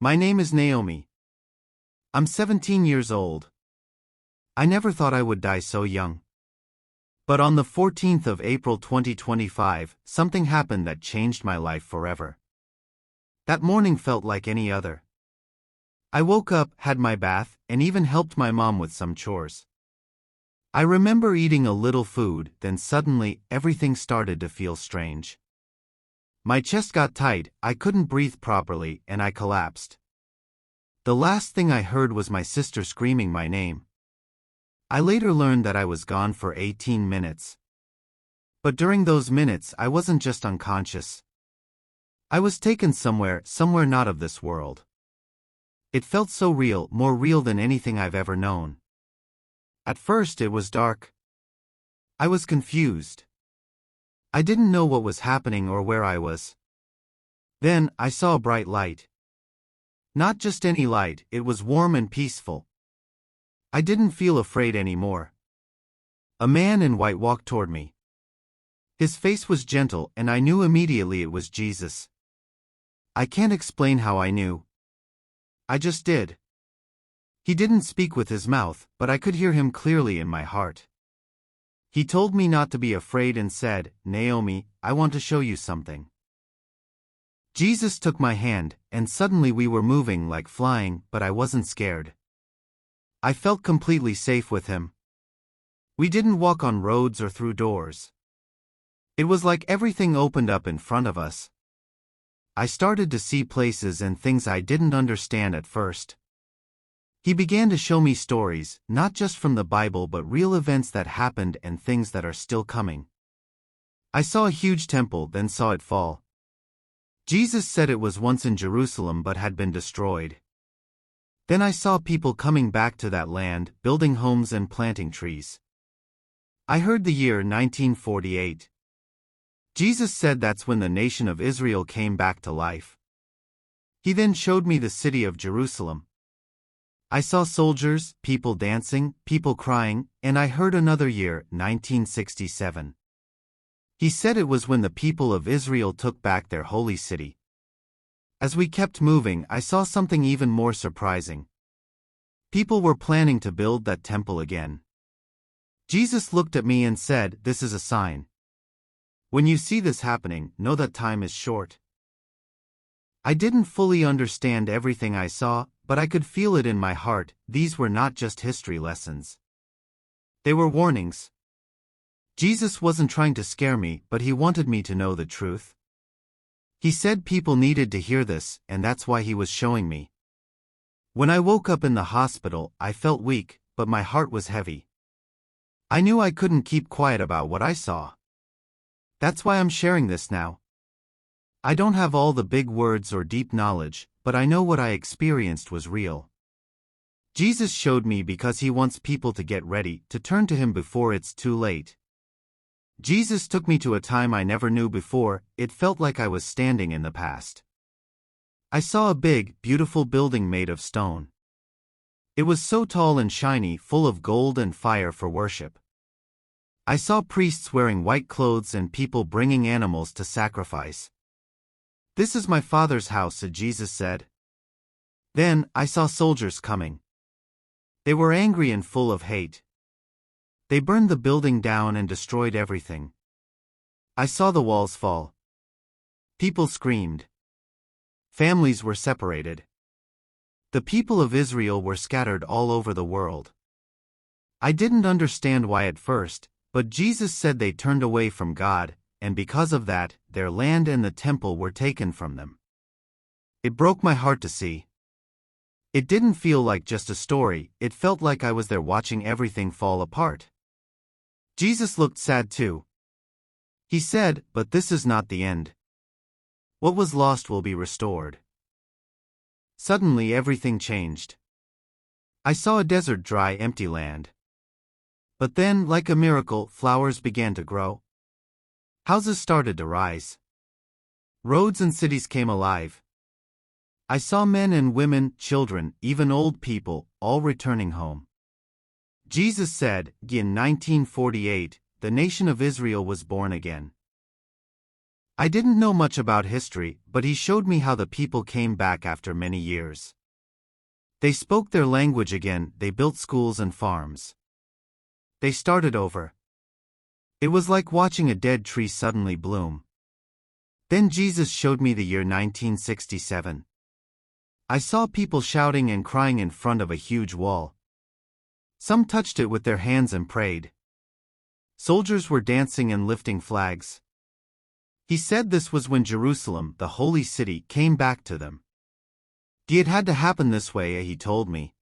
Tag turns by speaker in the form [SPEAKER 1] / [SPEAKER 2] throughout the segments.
[SPEAKER 1] My name is Naomi. I'm 17 years old. I never thought I would die so young. But on the 14th of April 2025, something happened that changed my life forever. That morning felt like any other. I woke up, had my bath, and even helped my mom with some chores. I remember eating a little food, then suddenly, everything started to feel strange. My chest got tight, I couldn't breathe properly, and I collapsed. The last thing I heard was my sister screaming my name. I later learned that I was gone for 18 minutes. But during those minutes, I wasn't just unconscious. I was taken somewhere not of this world. It felt so real, more real than anything I've ever known. At first it was dark. I was confused. I didn't know what was happening or where I was. Then, I saw a bright light. Not just any light, it was warm and peaceful. I didn't feel afraid anymore. A man in white walked toward me. His face was gentle, and I knew immediately it was Jesus. I can't explain how I knew. I just did. He didn't speak with his mouth, but I could hear him clearly in my heart. He told me not to be afraid and said, "Naomi, I want to show you something." Jesus took my hand, and suddenly we were moving like flying, but I wasn't scared. I felt completely safe with him. We didn't walk on roads or through doors. It was like everything opened up in front of us. I started to see places and things I didn't understand at first. He began to show me stories, not just from the Bible but real events that happened and things that are still coming. I saw a huge temple, then saw it fall. Jesus said it was once in Jerusalem but had been destroyed. Then I saw people coming back to that land, building homes and planting trees. I heard the year 1948. Jesus said that's when the nation of Israel came back to life. He then showed me the city of Jerusalem. I saw soldiers, people dancing, people crying, and I heard another year, 1967. He said it was when the people of Israel took back their holy city. As we kept moving, I saw something even more surprising. People were planning to build that temple again. Jesus looked at me and said, "This is a sign. When you see this happening, know that time is short." I didn't fully understand everything I saw, but I could feel it in my heart. These were not just history lessons. They were warnings. Jesus wasn't trying to scare me, but he wanted me to know the truth. He said people needed to hear this, and that's why he was showing me. When I woke up in the hospital, I felt weak, but my heart was heavy. I knew I couldn't keep quiet about what I saw. That's why I'm sharing this now. I don't have all the big words or deep knowledge, but I know what I experienced was real. Jesus showed me because he wants people to get ready, to turn to him before it's too late. Jesus took me to a time I never knew before. It felt like I was standing in the past. I saw a big, beautiful building made of stone. It was so tall and shiny, full of gold and fire for worship. I saw priests wearing white clothes and people bringing animals to sacrifice. "This is my Father's house," Jesus said. Then, I saw soldiers coming. They were angry and full of hate. They burned the building down and destroyed everything. I saw the walls fall. People screamed. Families were separated. The people of Israel were scattered all over the world. I didn't understand why at first, but Jesus said they turned away from God, and because of that, their land and the temple were taken from them. It broke my heart to see. It didn't feel like just a story, it felt like I was there watching everything fall apart. Jesus looked sad too. He said, "But this is not the end. What was lost will be restored." Suddenly everything changed. I saw a desert, dry, empty land. But then, like a miracle, flowers began to grow. Houses started to rise. Roads and cities came alive. I saw men and women, children, even old people, all returning home. Jesus said, in 1948, the nation of Israel was born again. I didn't know much about history, but he showed me how the people came back after many years. They spoke their language again, they built schools and farms. They started over. It was like watching a dead tree suddenly bloom. Then Jesus showed me the year 1967. I saw people shouting and crying in front of a huge wall. Some touched it with their hands and prayed. Soldiers were dancing and lifting flags. He said this was when Jerusalem, the holy city, came back to them. It had to happen this way, he told me.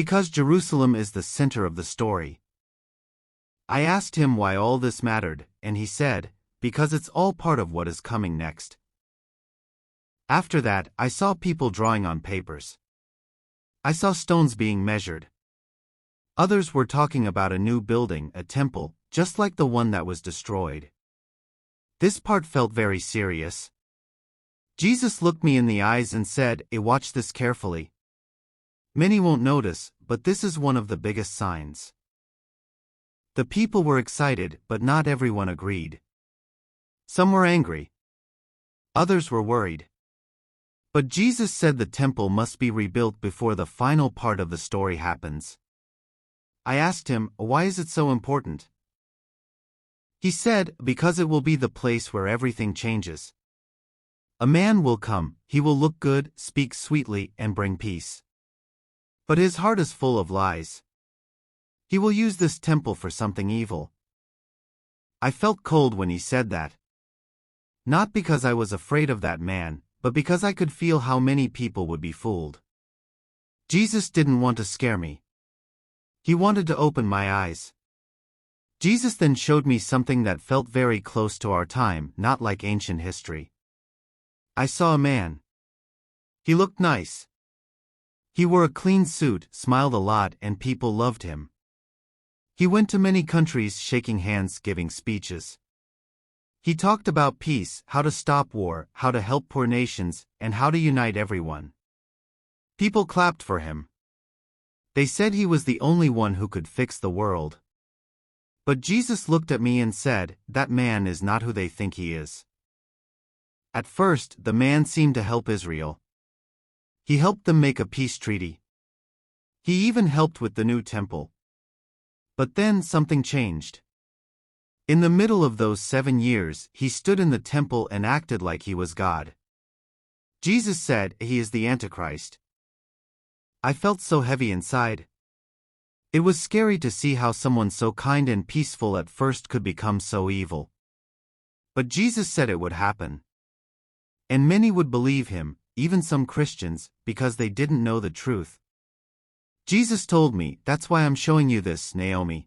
[SPEAKER 1] Because Jerusalem is the center of the story. I asked him why all this mattered, and he said, because it's all part of what is coming next. After that, I saw people drawing on papers. I saw stones being measured. Others were talking about a new building, a temple, just like the one that was destroyed. This part felt very serious. Jesus looked me in the eyes and said, watch this carefully. Many won't notice, but this is one of the biggest signs. The people were excited, but not everyone agreed. Some were angry. Others were worried. But Jesus said the temple must be rebuilt before the final part of the story happens. I asked him, why is it so important? He said, because it will be the place where everything changes. A man will come, he will look good, speak sweetly, and bring peace. But his heart is full of lies. He will use this temple for something evil. I felt cold when he said that. Not because I was afraid of that man, but because I could feel how many people would be fooled. Jesus didn't want to scare me. He wanted to open my eyes. Jesus then showed me something that felt very close to our time, not like ancient history. I saw a man. He looked nice. He wore a clean suit, smiled a lot, and people loved him. He went to many countries shaking hands, giving speeches. He talked about peace, how to stop war, how to help poor nations, and how to unite everyone. People clapped for him. They said he was the only one who could fix the world. But Jesus looked at me and said, that man is not who they think he is. At first, the man seemed to help Israel. He helped them make a peace treaty. He even helped with the new temple. But then something changed. In the middle of those 7 years, he stood in the temple and acted like he was God. Jesus said, he is the Antichrist. I felt so heavy inside. It was scary to see how someone so kind and peaceful at first could become so evil. But Jesus said it would happen. And many would believe him, even some Christians, because they didn't know the truth. Jesus told me, that's why I'm showing you this, Naomi.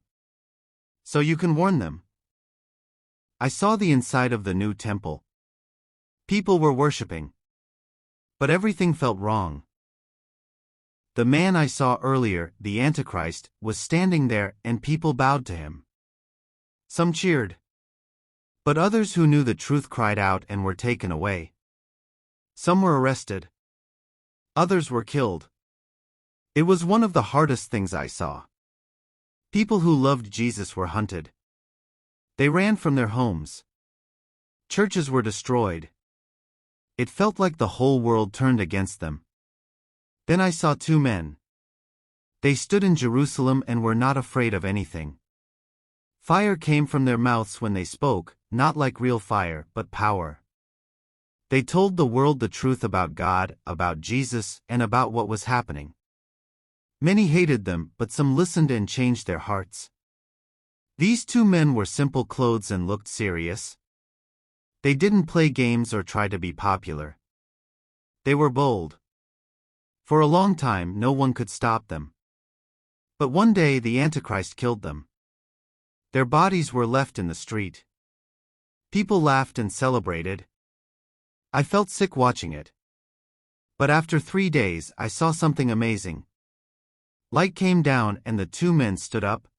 [SPEAKER 1] So you can warn them. I saw the inside of the new temple. People were worshiping. But everything felt wrong. The man I saw earlier, the Antichrist, was standing there and people bowed to him. Some cheered. But others who knew the truth cried out and were taken away. Some were arrested. Others were killed. It was one of the hardest things I saw. People who loved Jesus were hunted. They ran from their homes. Churches were destroyed. It felt like the whole world turned against them. Then I saw 2 men. They stood in Jerusalem and were not afraid of anything. Fire came from their mouths when they spoke, not like real fire, but power. They told the world the truth about God, about Jesus, and about what was happening. Many hated them, but some listened and changed their hearts. These 2 men wore simple clothes and looked serious. They didn't play games or try to be popular. They were bold. For a long time, no one could stop them. But one day the Antichrist killed them. Their bodies were left in the street. People laughed and celebrated. I felt sick watching it. But after 3 days, I saw something amazing. Light came down and the 2 men stood up.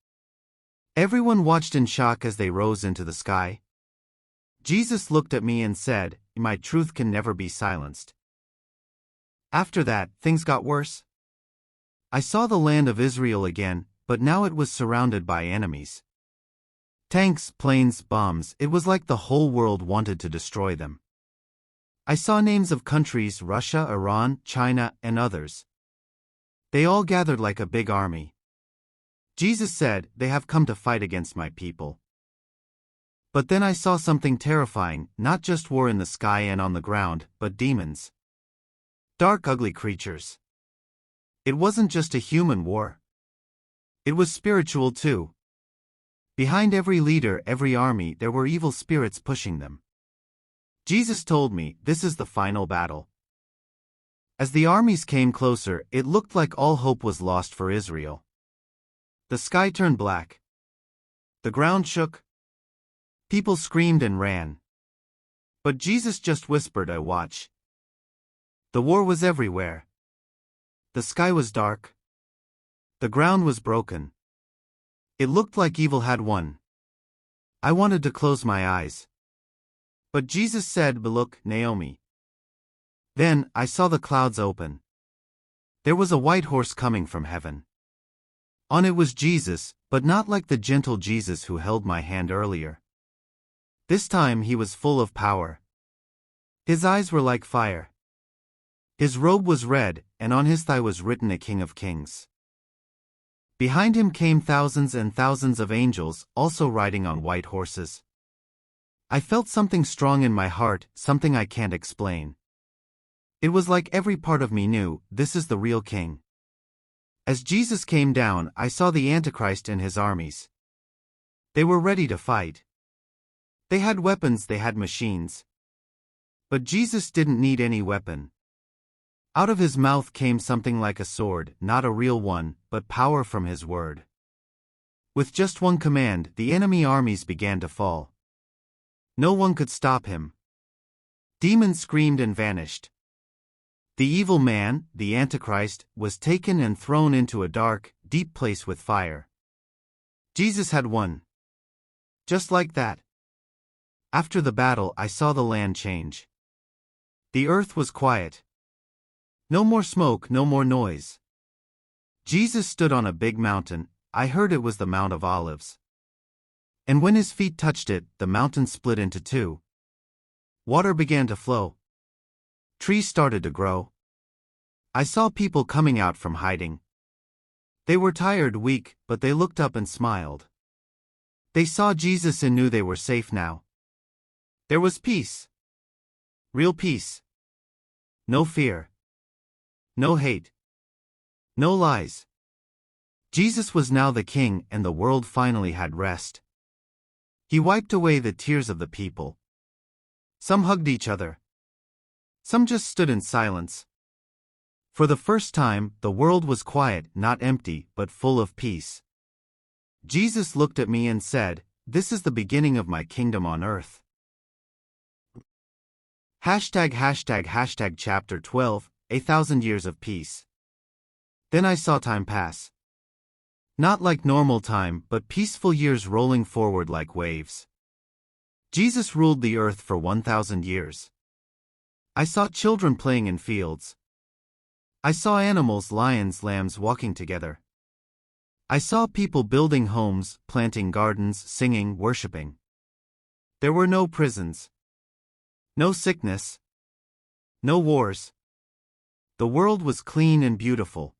[SPEAKER 1] Everyone watched in shock as they rose into the sky. Jesus looked at me and said, my truth can never be silenced. After that, things got worse. I saw the land of Israel again, but now it was surrounded by enemies. Tanks, planes, bombs, it was like the whole world wanted to destroy them. I saw names of countries: Russia, Iran, China, and others. They all gathered like a big army. Jesus said, "They have come to fight against my people." But then I saw something terrifying, not just war in the sky and on the ground, but demons. Dark, ugly creatures. It wasn't just a human war. It was spiritual too. Behind every leader, every army, there were evil spirits pushing them. Jesus told me, this is the final battle. As the armies came closer, it looked like all hope was lost for Israel. The sky turned black. The ground shook. People screamed and ran. But Jesus just whispered, "I watch." The war was everywhere. The sky was dark. The ground was broken. It looked like evil had won. I wanted to close my eyes. But Jesus said, "Look, Naomi." Then I saw the clouds open. There was a white horse coming from heaven. On it was Jesus, but not like the gentle Jesus who held my hand earlier. This time he was full of power. His eyes were like fire. His robe was red, and on his thigh was written a King of Kings. Behind him came thousands and thousands of angels, also riding on white horses. I felt something strong in my heart, something I can't explain. It was like every part of me knew, this is the real king. As Jesus came down, I saw the Antichrist and his armies. They were ready to fight. They had weapons, they had machines. But Jesus didn't need any weapon. Out of his mouth came something like a sword, not a real one, but power from his word. With just one command, the enemy armies began to fall. No one could stop him. Demons screamed and vanished. The evil man, the Antichrist, was taken and thrown into a dark, deep place with fire. Jesus had won. Just like that. After the battle, I saw the land change. The earth was quiet. No more smoke, no more noise. Jesus stood on a big mountain. I heard it was the Mount of Olives. And when his feet touched it, the mountain split into two. Water began to flow. Trees started to grow. I saw people coming out from hiding. They were tired, weak, but they looked up and smiled. They saw Jesus and knew they were safe now. There was peace. Real peace. No fear. No hate. No lies. Jesus was now the king, and the world finally had rest. He wiped away the tears of the people. Some hugged each other. Some just stood in silence. For the first time, the world was quiet, not empty, but full of peace. Jesus looked at me and said, "This is the beginning of my kingdom on earth." Chapter 12, 1,000 Years of Peace. Then I saw time pass. Not like normal time, but peaceful years rolling forward like waves. Jesus ruled the earth for 1,000 years. I saw children playing in fields. I saw animals, lions, lambs walking together. I saw people building homes, planting gardens, singing, worshiping. There were no prisons. No sickness. No wars. The world was clean and beautiful.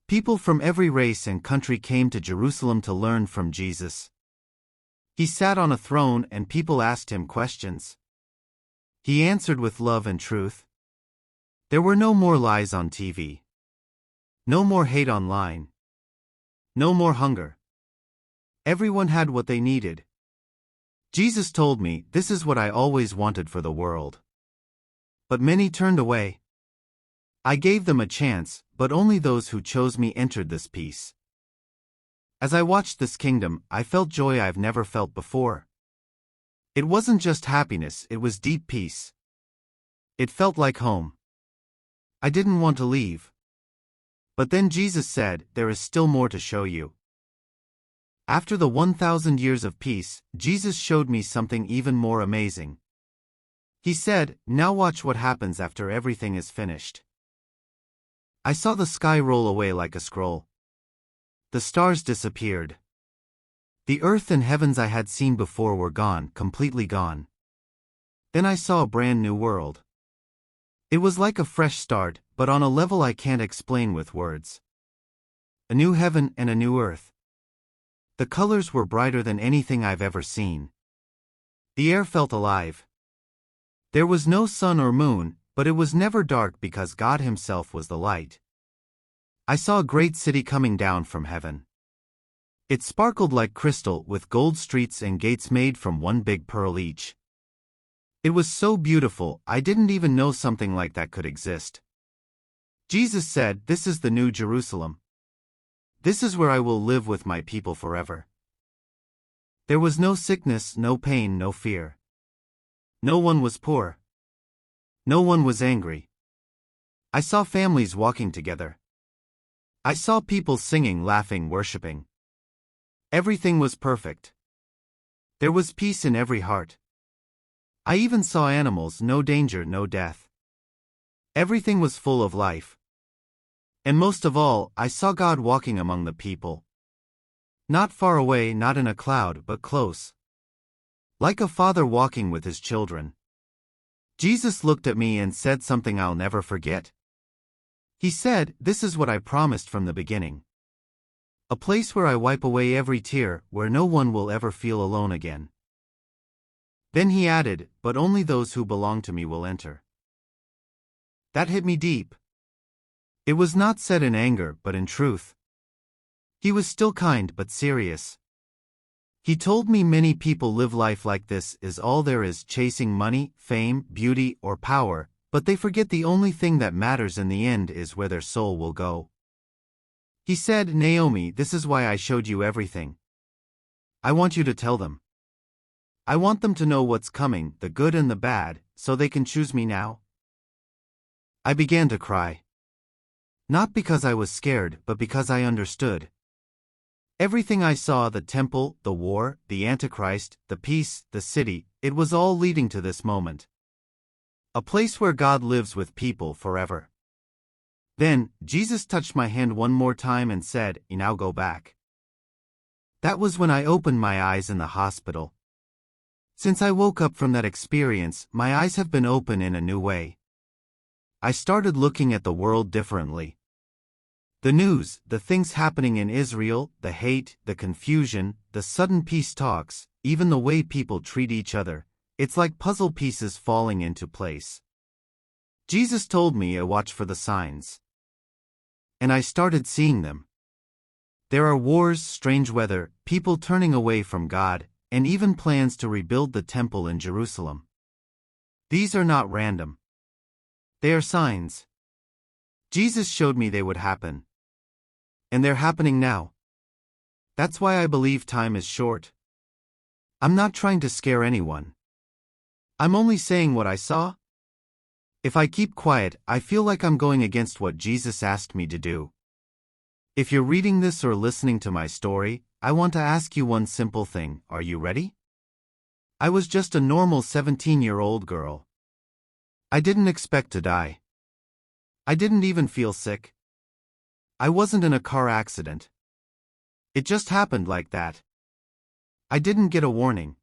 [SPEAKER 1] People from every race and country came to Jerusalem to learn from Jesus. He sat on a throne and people asked him questions. He answered with love and truth. There were no more lies on TV. No more hate online. No more hunger. Everyone had what they needed. Jesus told me, "This is what I always wanted for the world." But many turned away. I gave them a chance, but only those who chose me entered this peace. As I watched this kingdom, I felt joy I've never felt before. It wasn't just happiness, it was deep peace. It felt like home. I didn't want to leave. But then Jesus said, "There is still more to show you." After the 1,000 years of peace, Jesus showed me something even more amazing. He said, "Now watch what happens after everything is finished." I saw the sky roll away like a scroll. The stars disappeared. The earth and heavens I had seen before were gone, completely gone. Then I saw a brand new world. It was like a fresh start, but on a level I can't explain with words. A new heaven and a new earth. The colors were brighter than anything I've ever seen. The air felt alive. There was no sun or moon, but it was never dark because God Himself was the light. I saw a great city coming down from heaven. It sparkled like crystal with gold streets and gates made from one big pearl each. It was so beautiful, I didn't even know something like that could exist. Jesus said, "This is the new Jerusalem. This is where I will live with my people forever." There was no sickness, no pain, no fear. No one was poor. No one was angry. I saw families walking together. I saw people singing, laughing, worshiping. Everything was perfect. There was peace in every heart. I even saw animals, no danger, no death. Everything was full of life. And most of all, I saw God walking among the people. Not far away, not in a cloud, but close. Like a father walking with his children. Jesus looked at me and said something I'll never forget. He said, "This is what I promised from the beginning. A place where I wipe away every tear, where no one will ever feel alone again." Then he added, "But only those who belong to me will enter." That hit me deep. It was not said in anger, but in truth. He was still kind but serious. He told me many people live life like this is all there is, chasing money, fame, beauty, or power, but they forget the only thing that matters in the end is where their soul will go. He said, "Naomi, this is why I showed you everything. I want you to tell them. I want them to know what's coming, the good and the bad, so they can choose me now." I began to cry. Not because I was scared, but because I understood. Everything I saw, the temple, the war, the Antichrist, the peace, the city, it was all leading to this moment. A place where God lives with people forever. Then, Jesus touched my hand one more time and said, "Now go back." That was when I opened my eyes in the hospital. Since I woke up from that experience, my eyes have been open in a new way. I started looking at the world differently. The news, the things happening in Israel, the hate, the confusion, the sudden peace talks, even the way people treat each other, it's like puzzle pieces falling into place. Jesus told me to watch for the signs. And I started seeing them. There are wars, strange weather, people turning away from God, and even plans to rebuild the temple in Jerusalem. These are not random. They are signs. Jesus showed me they would happen. And they're happening now. That's why I believe time is short. I'm not trying to scare anyone. I'm only saying what I saw. If I keep quiet, I feel like I'm going against what Jesus asked me to do. If you're reading this or listening to my story, I want to ask you one simple thing. Are you ready? I was just a normal 17-year-old girl. I didn't expect to die. I didn't even feel sick. I wasn't in a car accident. It just happened like that. I didn't get a warning.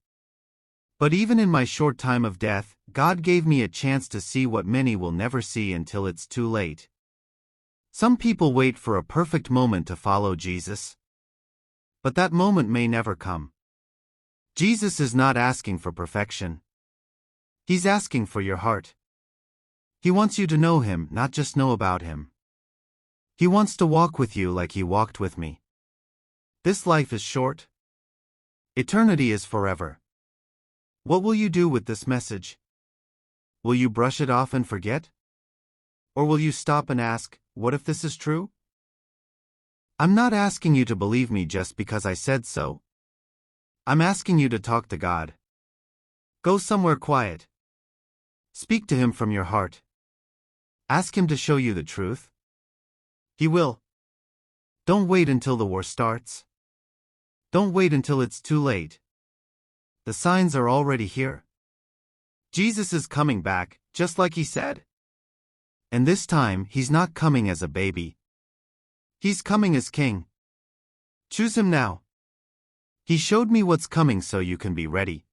[SPEAKER 1] But even in my short time of death, God gave me a chance to see what many will never see until it's too late. Some people wait for a perfect moment to follow Jesus. But that moment may never come. Jesus is not asking for perfection. He's asking for your heart. He wants you to know Him, not just know about Him. He wants to walk with you like He walked with me. This life is short. Eternity is forever. What will you do with this message? Will you brush it off and forget? Or will you stop and ask, what if this is true? I'm not asking you to believe me just because I said so. I'm asking you to talk to God. Go somewhere quiet. Speak to Him from your heart. Ask Him to show you the truth. He will. Don't wait until the war starts. Don't wait until it's too late. The signs are already here. Jesus is coming back, just like He said. And this time, He's not coming as a baby. He's coming as King. Choose Him now. He showed me what's coming so you can be ready.